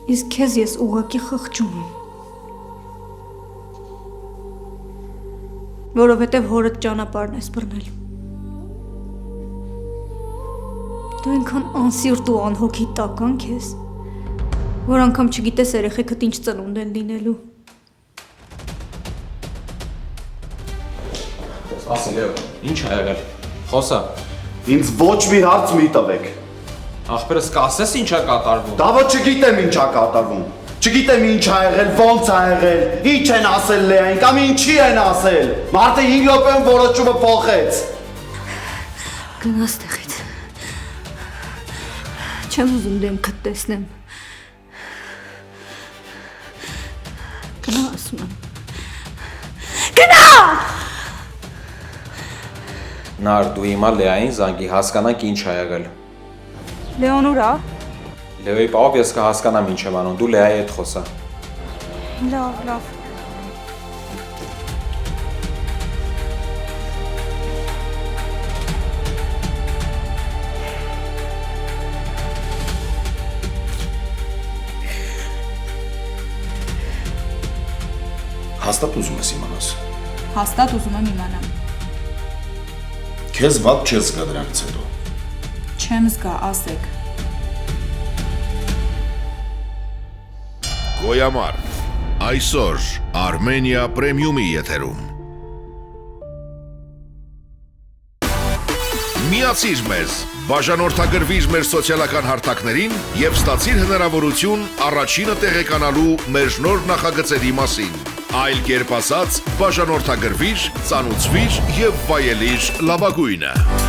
Իսկ քեզ ես ուղղակի խղճում եմ։ Որովհետև հորդ ճանապարհն ես բռնել։ Դու այնքան անսիրտ ու անհոգի տականք ես, որ անգամ չգիտես երեխեքդ ինչ ծնունդ են լինելու։ Ասի Լեո, ինչ ա եղել։ Խոսա։ Ինձ ոչ մի հարց մի տվեք։ Ախպերս կասես ինչ ա կատարվում։ Դա ոչ չգիտեմ ինչ ա կատարվում։ Չգիտեմ ինչ ա եղել, ոնց ա եղել, ինչ են ասել Լեային կամ ինչի են ասել։ Մարդը 5 րոպեում որոշումը փոխեց։ Գնաս տեղից։ Չեմ ուզում դեմքդ տեսնեմ։ Գնա ասում եմ։ Գնա! Նար դու հիմա Լեային զանգի հասկանանք ինչ ա եղել։ Լեոն ուր ա։ Լեոյի պահով ես կհասկանամ ինչ եմ անում, դու Լեայի հետ խոսա։ Լավ։ Հաստատ ուզում ես իմանաս։ Հաստատ ուզում եմ իմանամ։ Քեզ վատ չես զգա դրանից հետո։ Չեմ զգա, ասեք։ Գոյամար, այսօր Արմենիա պրեմիումի եթերում։ Միացիր մեզ, բաժանորդագրվիր մեր սոցիալական հարթակներին և ստացիր հնարավորություն առաջինը տեղեկանալու մեր նոր նախագծերի մասին։ Այլ կերպ ասած, բաժանորդագրվիր, ծանուցվիր և վայելիր լավագույնը։